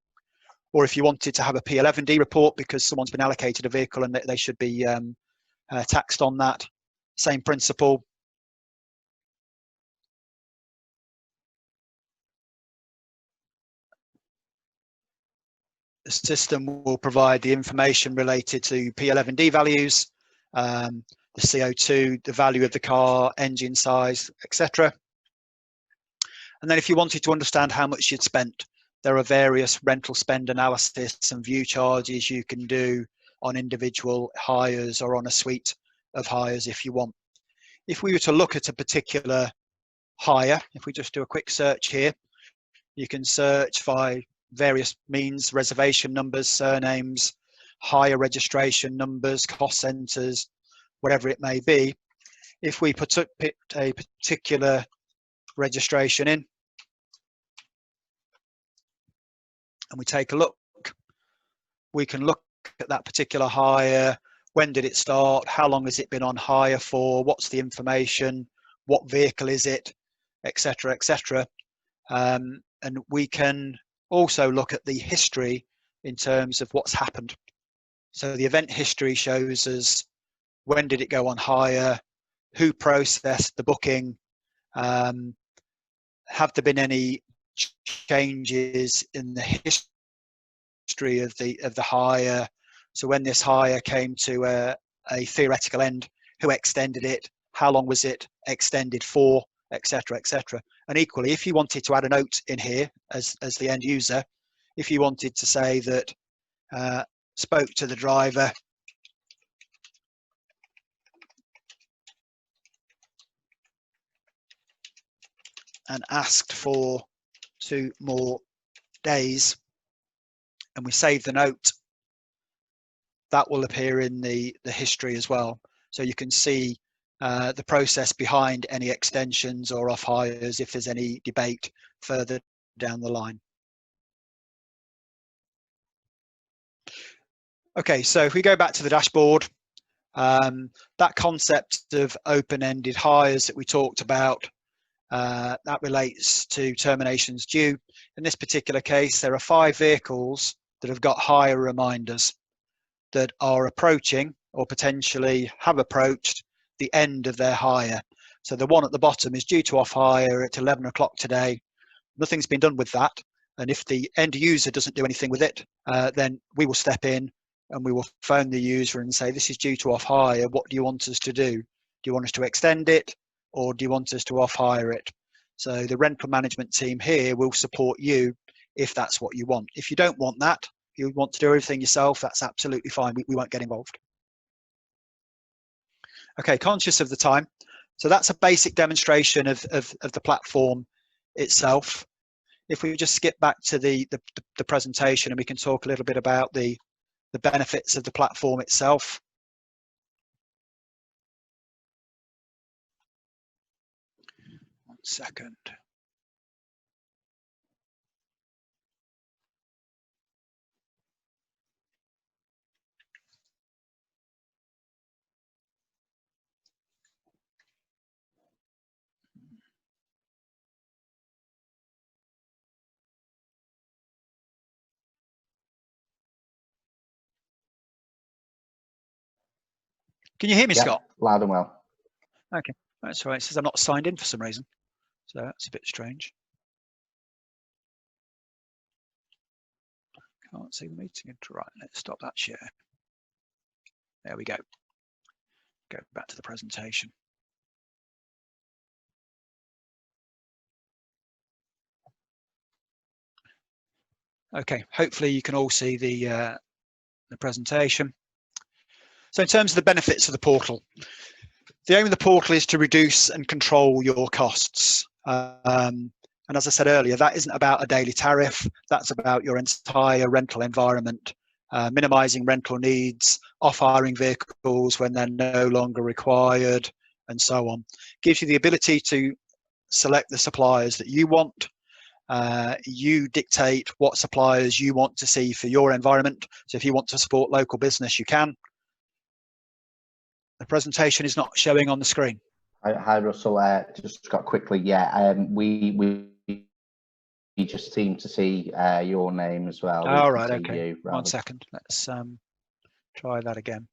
Or if you wanted to have a P11D report because someone's been allocated a vehicle and they should be taxed on that, same principle. The system will provide the information related to P11D values, the CO2, the value of the car, engine size, etc. And then if you wanted to understand how much you'd spent, there are various rental spend analysis and view charges you can do on individual hires or on a suite of hires if you want. If we were to look at a particular hire, if we just do a quick search here, you can search by various means, reservation numbers, surnames, hire registration numbers, cost centers, whatever it may be. If we put a particular registration in and we take a look, we can look at that particular hire. When did it start? How long has it been on hire for? What's the information? What vehicle is it? Etc. etc. And we can also look at the history in terms of what's happened. So the event history shows us when did it go on hire, who processed the booking, have there been any changes in the history of the hire. So when this hire came to a theoretical end, who extended it, how long was it extended for, etc. etc. And equally, if you wanted to add a note in here as the end user, if you wanted to say that spoke to the driver and asked for 2 more days, and we save the note, that will appear in the history as well. So you can see the process behind any extensions or off hires if there's any debate further down the line. Okay, so if we go back to the dashboard, that concept of open-ended hires that we talked about, that relates to terminations due. In this particular case, there are 5 vehicles that have got hire reminders that are approaching or potentially have approached the end of their hire. So the one at the bottom is due to off hire at 11 o'clock today. Nothing's been done with that. And if the end user doesn't do anything with it, then we will step in and we will phone the user and say, this is due to off hire. What do you want us to do? Do you want us to extend it or do you want us to off hire it? So the rental management team here will support you if that's what you want. If you don't want that, you want to do everything yourself, that's absolutely fine. We won't get involved. Okay, conscious of the time. So that's a basic demonstration of the platform itself. If we just skip back to the presentation and we can talk a little bit about the benefits of the platform itself. One second. Can you hear me,
Yep,
Scott?
loud and well.
Okay, that's all right. It says I'm not signed in for some reason, so that's a bit strange. Can't see the meeting. Right, let's stop that share. There we go. Go back to the presentation. Okay, hopefully you can all see the presentation. So in terms of the benefits of the portal, the aim of the portal is to reduce and control your costs. And as I said earlier, that isn't about a daily tariff, that's about your entire rental environment, minimising rental needs, off-hiring vehicles when they're no longer required, and so on. Gives you the ability to select the suppliers that you want. You dictate what suppliers you want to see for your environment. So if you want to support local business, you can. The presentation is not showing on the screen.
Hi, Russell. Just got quickly. Yeah, we just seem to see your name as well.
All
We
right.
can see
Okay.
you.
1 second. Let's try that again.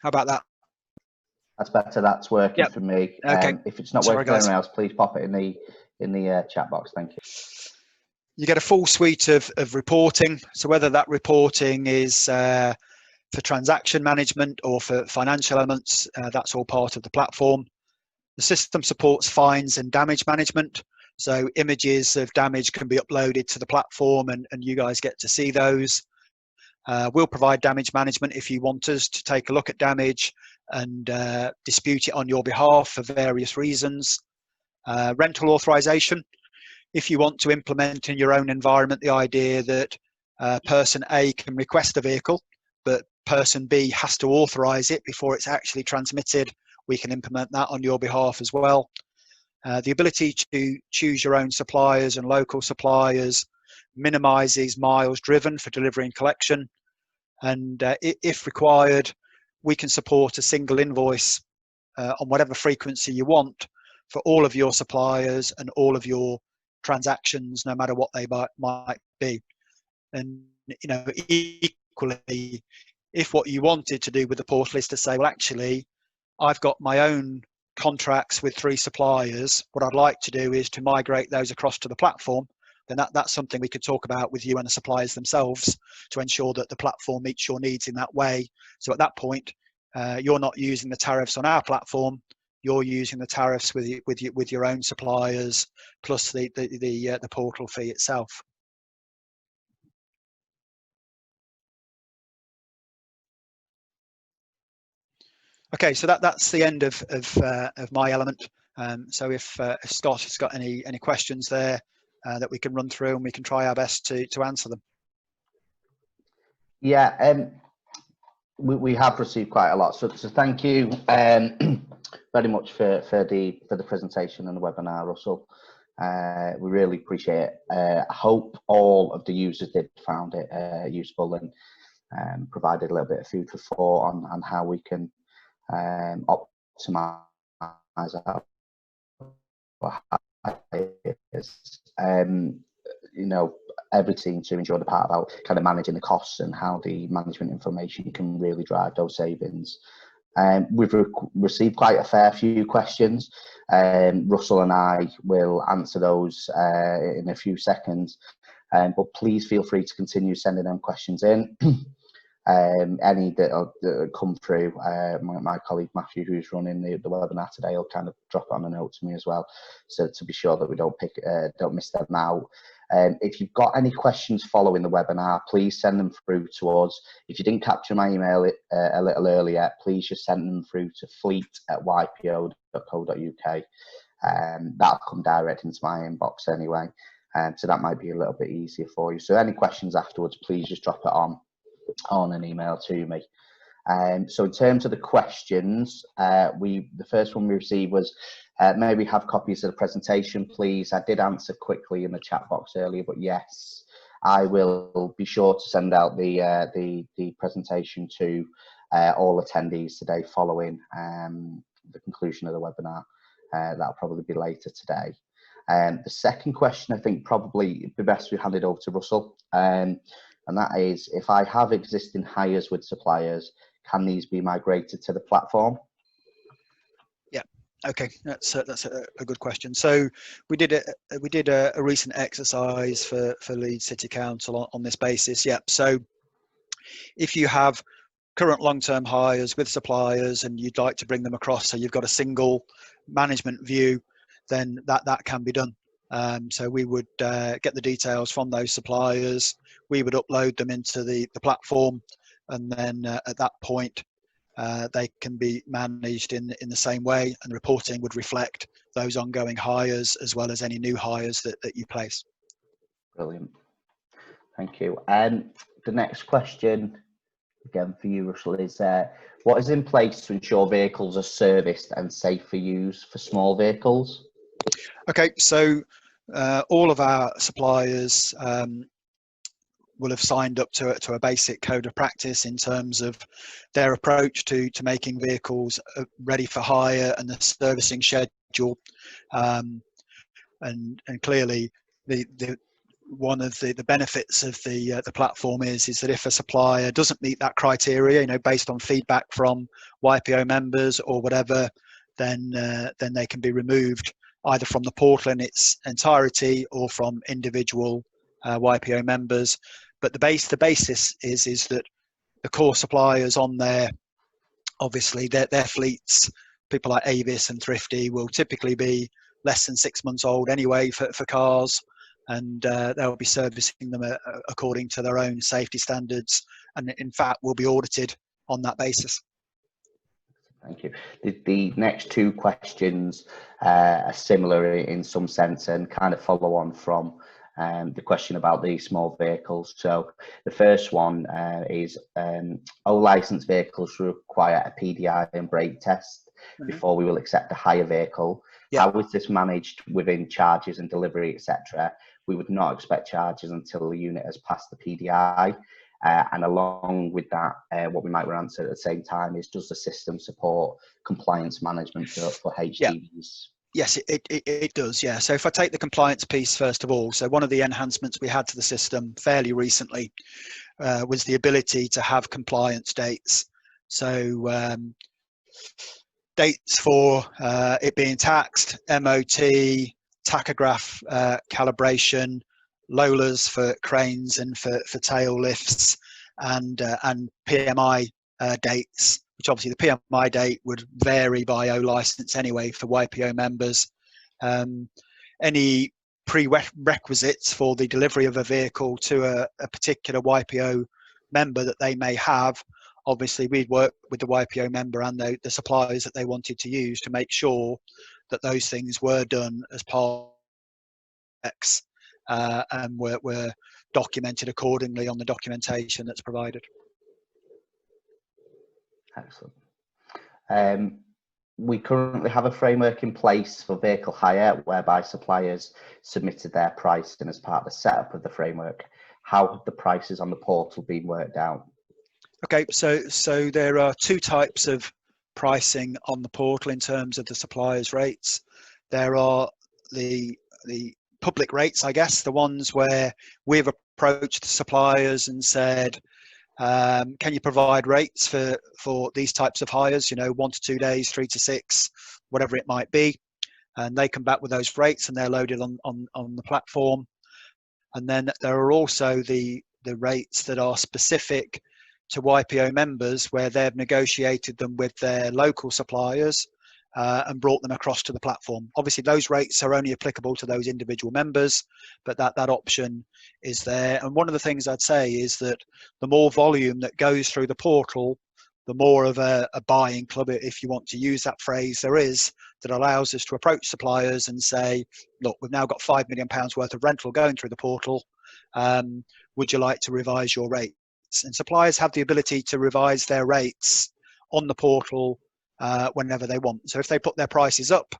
How about that?
That's better. That's working
Yep.
for me.
Okay.
If it's not
Sorry,
working for
guys.
anyone else, please pop it in the chat box. Thank you.
You get a full suite of reporting. So whether that reporting is for transaction management or for financial elements, that's all part of the platform. The system supports fines and damage management. So images of damage can be uploaded to the platform and you guys get to see those. We'll provide damage management if you want us to take a look at damage and dispute it on your behalf for various reasons. Rental authorization. If you want to implement in your own environment the idea that person A can request a vehicle, but person B has to authorize it before it's actually transmitted, we can implement that on your behalf as well. The ability to choose your own suppliers and local suppliers minimizes miles driven for delivery and collection. And if required, we can support a single invoice on whatever frequency you want for all of your suppliers and all of your transactions, no matter what they might be. And equally, if what you wanted to do with the portal is to say, well, actually, I've got my own contracts with 3 suppliers, what I'd like to do is to migrate those across to the platform, then that's something we could talk about with you and the suppliers themselves to ensure that the platform meets your needs in that way. So at that point, you're not using the tariffs on our platform, you're using the tariffs with your own suppliers plus the portal fee itself. Okay, so that's the end of my element. So if Scott has got any questions there that we can run through, and we can try our best to answer them.
Yeah, we have received quite a lot, so thank you very much for the presentation and the webinar, Russell. We really appreciate it. I hope all of the users did found it useful and provided a little bit of food for thought on how we can optimize our every team to enjoy the part about kind of managing the costs and how the management information can really drive those savings. We've received quite a fair few questions. Russell and I will answer those in a few seconds, but please feel free to continue sending them questions in. Any that come through, my colleague Matthew, who's running the webinar today, will kind of drop on a note to me as well, so to be sure that we don't miss them out. If you've got any questions following the webinar, please send them through to us. If you didn't capture my email a little earlier, please just send them through to fleet@ypo.co.uk. That'll come direct into my inbox anyway, so that might be a little bit easier for you. So any questions afterwards, please just drop it on an email to me. So in terms of the questions, the first one we received was, maybe have copies of the presentation, please. I did answer quickly in the chat box earlier, but yes, I will be sure to send out the presentation to all attendees today following the conclusion of the webinar. That'll probably be later today. The second question, I think probably it'd be best we hand it over to Russell. and that is, if I have existing hires with suppliers, can these be migrated to the platform?
Yeah. Okay, that's a good question. So we did a recent exercise for Leeds City Council on this basis. Yeah. So if you have current long-term hires with suppliers and you'd like to bring them across, so you've got a single management view, then that can be done. So we would get the details from those suppliers, we would upload them into the platform, and then at that point they can be managed in the same way, and the reporting would reflect those ongoing hires as well as any new hires that you place.
Brilliant, thank you. And the next question, again for you, Russell, is what is in place to ensure vehicles are serviced and safe for use for small vehicles?
Okay, so all of our suppliers will have signed up to a basic code of practice in terms of their approach to making vehicles ready for hire and the servicing schedule. And clearly one of the benefits of the platform is that if a supplier doesn't meet that criteria, based on feedback from YPO members or whatever, then they can be removed either from the portal in its entirety or from individual YPO members. But the basis is that the core suppliers on there, obviously their fleets, people like Avis and Thrifty, will typically be less than 6 months old anyway for cars, and they'll be servicing them according to their own safety standards, and in fact will be audited on that basis.
Thank you. The next two questions are similar in some sense and kind of follow on from the question about the small vehicles. So the first one is all licensed vehicles require a PDI and brake test before we will accept a hire vehicle.
Yeah.
How is this managed within charges and delivery, etc.? We would not expect charges until the unit has passed the PDI. And along with that, what we might answer at the same time is, does the system support compliance management for HGVs?
Yes, it does, yeah. So if I take the compliance piece first of all, so one of the enhancements we had to the system fairly recently was the ability to have compliance dates. So dates for it being taxed, MOT, tachograph calibration, Lolas for cranes and for tail lifts, and PMI dates, which obviously the PMI date would vary by O license anyway for YPO members. Any prerequisites for the delivery of a vehicle to a particular YPO member that they may have, obviously we'd work with the YPO member and the suppliers that they wanted to use to make sure that those things were done as part of X, and were documented accordingly on the documentation that's provided.
Excellent. We currently have a framework in place for vehicle hire whereby suppliers submitted their pricing as part of the setup of the framework. How have the prices on the portal been worked out?
Okay, so there are two types of pricing on the portal in terms of the suppliers' rates. There are the public rates, I guess, the ones where we've approached the suppliers and said, can you provide rates for these types of hires, 1 to 2 days, 3 to 6, whatever it might be, and they come back with those rates and they're loaded on the platform. And then there are also the rates that are specific to YPO members, where they've negotiated them with their local suppliers and brought them across to the platform. Obviously those rates are only applicable to those individual members, but that option is there. And one of the things I'd say is that the more volume that goes through the portal, the more of a buying club, if you want to use that phrase, there is, that allows us to approach suppliers and say, look, we've now got £5 million worth of rental going through the portal. Would you like to revise your rates? And suppliers have the ability to revise their rates on the portal whenever they want. So if they put their prices up,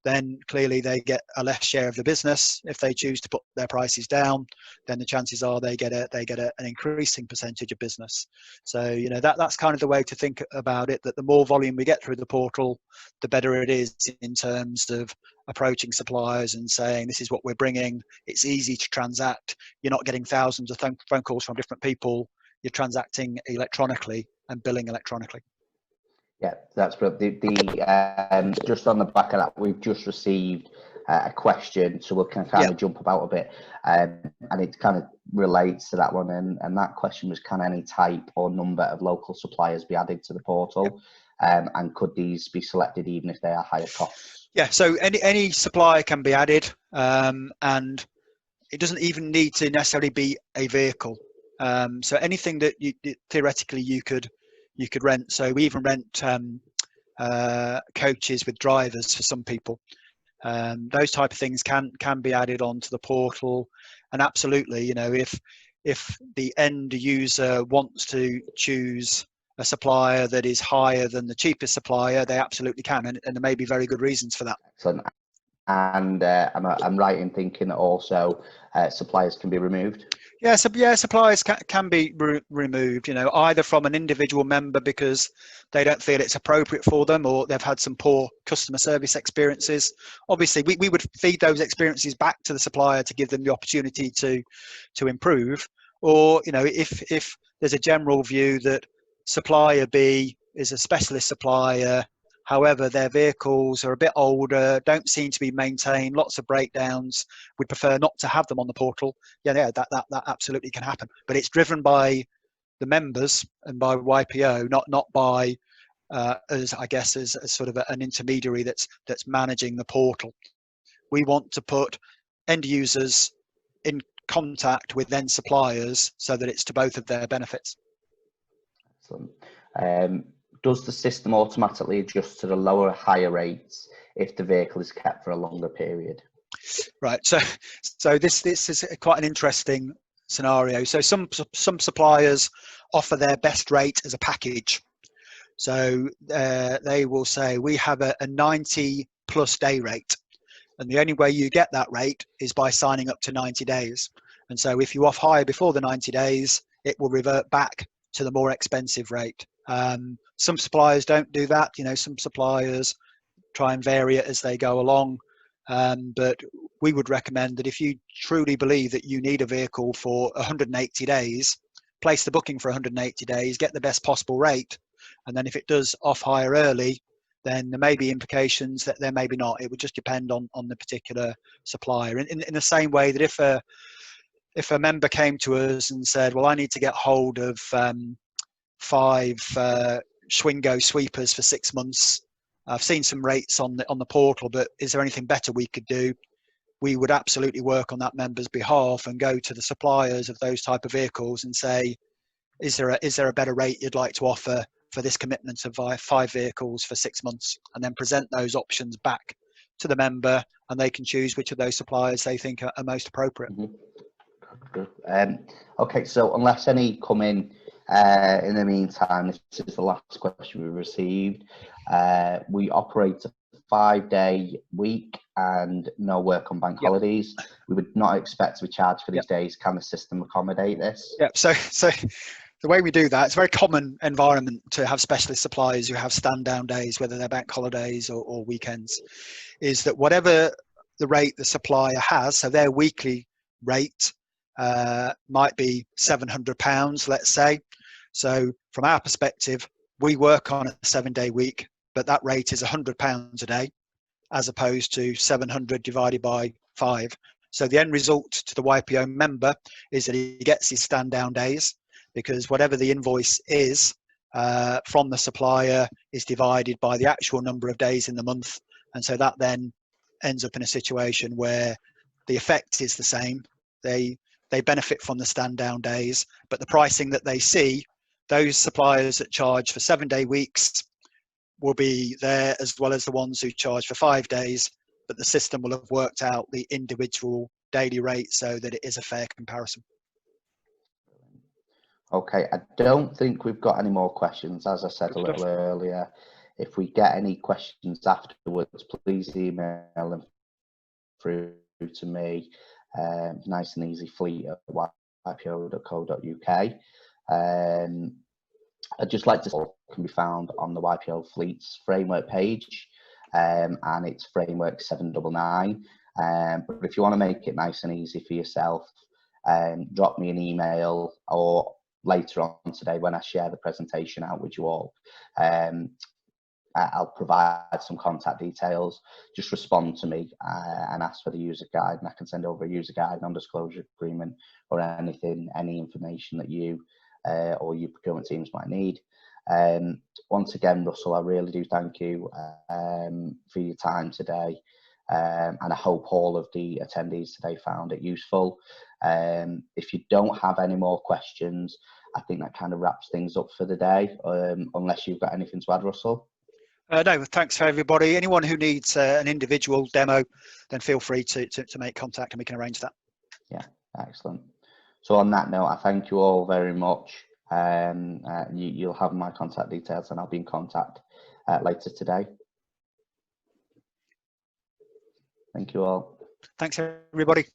then clearly they get a less share of the business. If they choose to put their prices down, then the chances are they get an increasing percentage of business. So that's kind of the way to think about it, that the more volume we get through the portal, the better it is in terms of approaching suppliers and saying, this is what we're bringing. It's easy to transact. You're not getting thousands of phone calls from different people. You're transacting electronically and billing electronically.
Yeah, that's brilliant. Just on the back of that, we've just received a question, so we can kind of jump about a bit, and it kind of relates to that one. And that question was, can any type or number of local suppliers be added to the portal, and could these be selected even if they are higher costs?
Yeah, so any supplier can be added, and it doesn't even need to necessarily be a vehicle. So anything that theoretically you could rent. So we even rent coaches with drivers for some people. Those type of things can be added onto the portal, and absolutely, if the end user wants to choose a supplier that is higher than the cheapest supplier, they absolutely can, and there may be very good reasons for that.
Excellent. And I'm right in thinking that also suppliers can be removed?
Yeah, so suppliers can be removed, either from an individual member because they don't feel it's appropriate for them, or they've had some poor customer service experiences. Obviously, we would feed those experiences back to the supplier to give them the opportunity to improve. Or, if there's a general view that supplier B is a specialist supplier, however, their vehicles are a bit older, don't seem to be maintained, lots of breakdowns, we'd prefer not to have them on the portal. Yeah, that absolutely can happen. But it's driven by the members and by YPO, not by as sort of an intermediary that's managing the portal. We want to put end users in contact with end suppliers so that it's to both of their benefits.
Excellent. Does the system automatically adjust to the lower or higher rates if the vehicle is kept for a longer period?
Right. So this is quite an interesting scenario. So some suppliers offer their best rate as a package. So they will say, we have a 90 plus day rate, and the only way you get that rate is by signing up to 90 days. And so if you off hire before the 90 days, it will revert back to the more expensive rate. Some suppliers don't do that. Some suppliers try and vary it as they go along. But we would recommend that if you truly believe that you need a vehicle for 180 days, place the booking for 180 days, get the best possible rate. And then if it does off hire early, then there may be implications that there may be not. It would just depend on the particular supplier. In the same way that if a member came to us and said, well, I need to get hold of 5 Schwingo sweepers for 6 months. I've seen some rates on the portal, but is there anything better we could do? We would absolutely work on that member's behalf and go to the suppliers of those type of vehicles and say, is there a better rate you'd like to offer for this commitment of 5 vehicles for 6 months? And then present those options back to the member, and they can choose which of those suppliers they think are most appropriate.
Mm-hmm. Okay, so unless any come in the meantime, this is the last question we received. We operate a 5-day week and no work on bank holidays. We would not expect to be charged for these days. Can the system accommodate this?
Yeah, so the way we do that, it's a very common environment to have specialist suppliers who have stand down days, whether they're bank holidays or weekends, is that whatever the rate the supplier has, so their weekly rate might be £700, let's say. So from our perspective, we work on a 7-day week, but that rate is £100 a day, as opposed to 700 divided by 5. So the end result to the YPO member is that he gets his stand down days, because whatever the invoice is from the supplier is divided by the actual number of days in the month. And so that then ends up in a situation where the effect is the same. They benefit from the stand down days, but the pricing that they see, those suppliers that charge for 7-day weeks will be there, as well as the ones who charge for 5 days, but the system will have worked out the individual daily rate so that it is a fair comparison.
Okay, I don't think we've got any more questions. As I said a little earlier, If we get any questions afterwards, please email them through to me. Nice and easy, fleet at ypo.co.uk. I'd just like to say can be found on the YPO Fleets framework page, and it's framework 799. But if you want to make it nice and easy for yourself, drop me an email, or later on today when I share the presentation out with you all, I'll provide some contact details. Just respond to me and ask for the user guide, and I can send over a user guide, non-disclosure agreement, or anything, any information that you or your procurement teams might need. Once again, Russell, I really do thank you for your time today, and I hope all of the attendees today found it useful. If you don't have any more questions, I think that kind of wraps things up for the day, unless you've got anything to add, Russell.
No, thanks for everybody. Anyone who needs an individual demo, then feel free to make contact and we can arrange that.
Yeah, excellent. So on that note, I thank you all very much. You'll have my contact details and I'll be in contact later today. Thank you all.
Thanks, everybody.